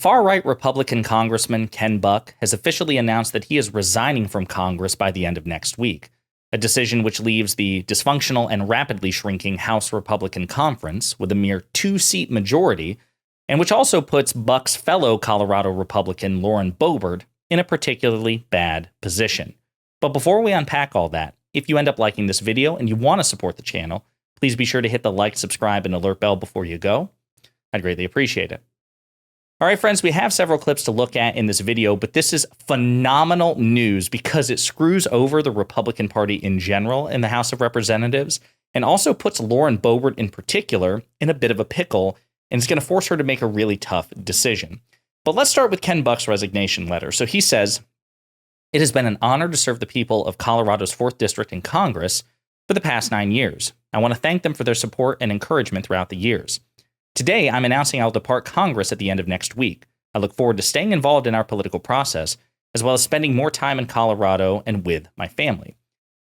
Far-right Republican Congressman Ken Buck has officially announced that he is resigning from Congress by the end of next week, a decision which leaves the dysfunctional and rapidly shrinking House Republican Conference with a mere 2-seat majority, and which also puts Buck's fellow Colorado Republican Lauren Boebert in a particularly bad position. But before we unpack all that, if you end up liking this video and you want to support the channel, please be sure to hit the like, subscribe, and alert bell before you go. I'd greatly appreciate it. All right, friends, we have several clips to look at in this video, but this is phenomenal news because it screws over the Republican Party in general in the House of Representatives and also puts Lauren Boebert in particular in a bit of a pickle, and it's going to force her to make a really tough decision. But let's start with Ken Buck's resignation letter. So he says, "It has been an honor to serve the people of Colorado's 4th District in Congress for the past 9 years. I want to thank them for their support and encouragement throughout the years. Today, I'm announcing I'll depart Congress at the end of next week. I look forward to staying involved in our political process, as well as spending more time in Colorado and with my family."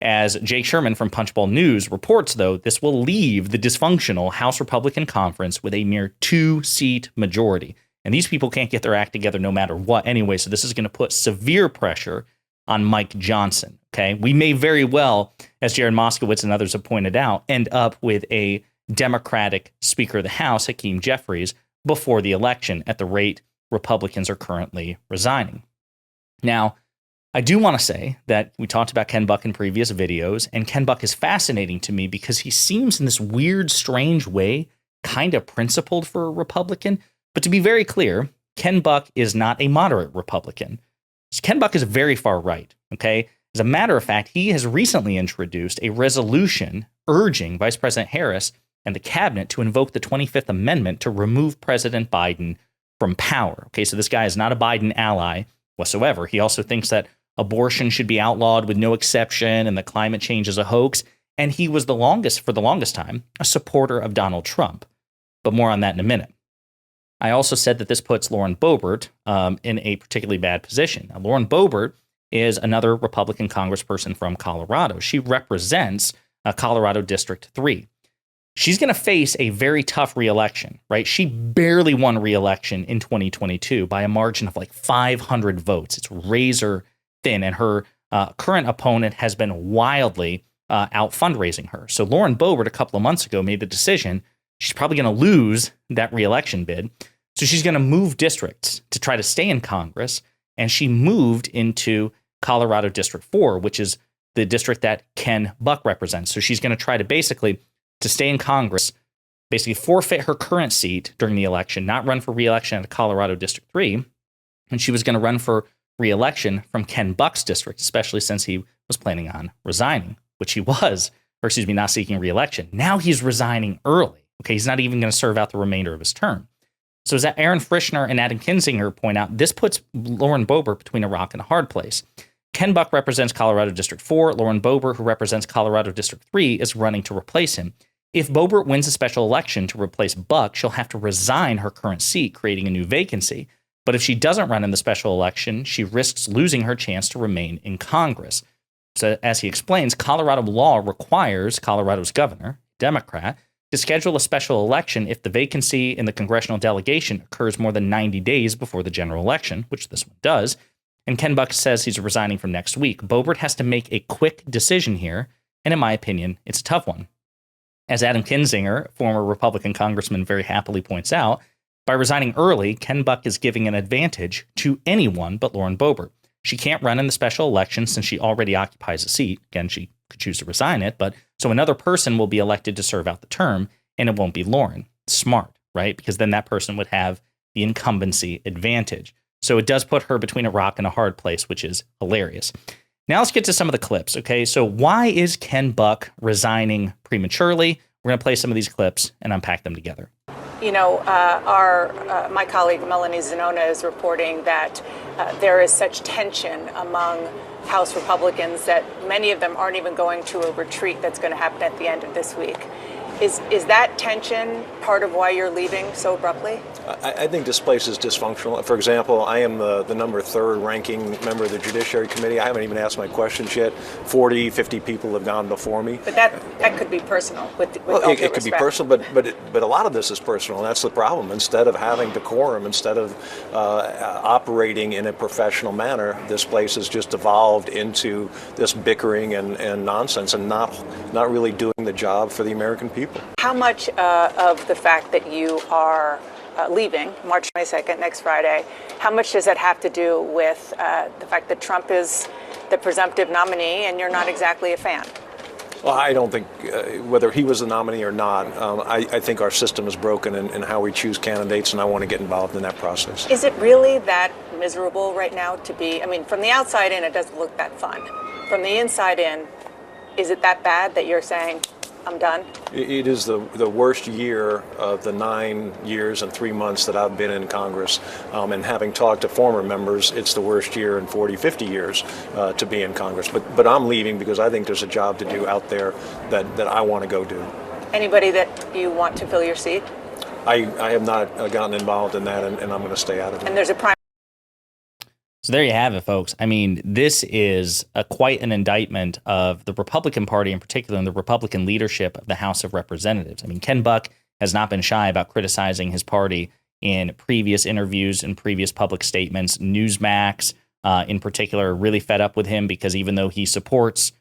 As Jake Sherman from Punchbowl News reports, though, this will leave the dysfunctional House Republican Conference with a mere 2-seat majority. And these people can't get their act together no matter what anyway, so this is going to put severe pressure on Mike Johnson. Okay, we may very well, as Jared Moskowitz and others have pointed out, end up with a Democratic Speaker of the House, Hakeem Jeffries, before the election at the rate Republicans are currently resigning. Now, I do want to say that we talked about Ken Buck in previous videos, and Ken Buck is fascinating to me because he seems in this weird, strange way kind of principled for a Republican. But to be very clear, Ken Buck is not a moderate Republican. Ken Buck is very far right, okay? As a matter of fact, he has recently introduced a resolution urging Vice President Harris and the cabinet to invoke the 25th Amendment to remove President Biden from power. Okay, so this guy is not a Biden ally whatsoever. He also thinks that abortion should be outlawed with no exception and that climate change is a hoax. And he was for the longest time, a supporter of Donald Trump. But more on that in a minute. I also said that this puts Lauren Boebert in a particularly bad position. Now, Lauren Boebert is another Republican congressperson from Colorado. She represents Colorado District 3. She's going to face a very tough reelection, right? She barely won reelection in 2022 by a margin of like 500 votes. It's razor thin, and her current opponent has been wildly out fundraising her. So Lauren Boebert a couple of months ago made the decision she's probably going to lose that reelection bid. So she's going to move districts to try to stay in Congress, and she moved into Colorado District 4, which is the district that Ken Buck represents. So she's going to try to basically, to stay in Congress, basically forfeit her current seat during the election, not run for re-election at Colorado District 3, and she was going to run for re-election from Ken Buck's district, especially since he was planning on resigning, which he was, not seeking re-election. Now he's resigning early. Okay, he's not even going to serve out the remainder of his term. So as Aaron Frischner and Adam Kinzinger point out, this puts Lauren Boebert between a rock and a hard place. Ken Buck represents Colorado District 4. Lauren Boebert, who represents Colorado District 3, is running to replace him. If Boebert wins a special election to replace Buck, she'll have to resign her current seat, creating a new vacancy. But if she doesn't run in the special election, she risks losing her chance to remain in Congress. So as he explains, Colorado law requires Colorado's governor, Democrat, to schedule a special election if the vacancy in the congressional delegation occurs more than 90 days before the general election, which this one does. And Ken Buck says he's resigning from next week. Boebert has to make a quick decision here, and in my opinion, it's a tough one. As Adam Kinzinger, former Republican congressman, very happily points out, by resigning early, Ken Buck is giving an advantage to anyone but Lauren Boebert. She can't run in the special election since she already occupies a seat. Again, she could choose to resign it, but so another person will be elected to serve out the term, and it won't be Lauren. It's smart, right? Because then that person would have the incumbency advantage. So it does put her between a rock and a hard place, which is hilarious. Now let's get to some of the clips, okay? So why is Ken Buck resigning prematurely? We're going to play some of these clips and unpack them together. You know, my colleague Melanie Zanona is reporting that there is such tension among House Republicans that many of them aren't even going to a retreat that's going to happen at the end of this week. Is that tension part of why you're leaving so abruptly? I think this place is dysfunctional. For example, I am the number 3rd ranking member of the Judiciary Committee. I haven't even asked my questions yet. 40, 50 people have gone before me. But that could be personal. It could be personal, but a lot of this is personal, and that's the problem. Instead of having decorum, instead of operating in a professional manner, this place has just evolved into this bickering and nonsense, and not really doing the job for the American people. How much of the fact that you are leaving March 22nd, next Friday, how much does that have to do with the fact that Trump is the presumptive nominee and you're not exactly a fan? Well, I don't think whether he was the nominee or not, I think our system is broken in how we choose candidates, and I want to get involved in that process. Is it really that miserable right now to be, I mean, from the outside in, it doesn't look that fun. From the inside in, is it that bad that you're saying, I'm done? It is the worst year of the 9 years and 3 months that I've been in Congress. And having talked to former members, it's the worst year in 40, 50 years to be in Congress. But I'm leaving because I think there's a job to do out there that I want to go do. Anybody that you want to fill your seat? I have not gotten involved in that, and I'm going to stay out of it. And there's a primary. So there you have it, folks. I mean, this is quite an indictment of the Republican Party in particular and the Republican leadership of the House of Representatives. I mean, Ken Buck has not been shy about criticizing his party in previous interviews and previous public statements. Newsmax, in particular, really fed up with him because even though he supports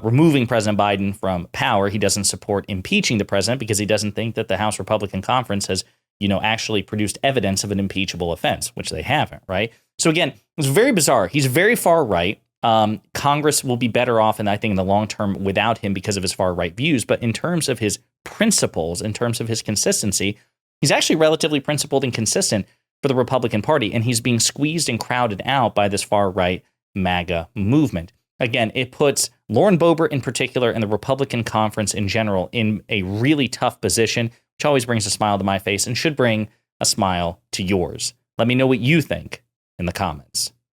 removing President Biden from power, he doesn't support impeaching the president because he doesn't think that the House Republican Conference has, actually produced evidence of an impeachable offense, which they haven't, right? So again, it's very bizarre. He's very far right. Congress will be better off, and I think in the long term, without him because of his far right views. But in terms of his principles, in terms of his consistency, he's actually relatively principled and consistent for the Republican Party, and he's being squeezed and crowded out by this far right MAGA movement. Again, it puts Lauren Boebert in particular and the Republican conference in general in a really tough position, which always brings a smile to my face and should bring a smile to yours. Let me know what you think in the comments.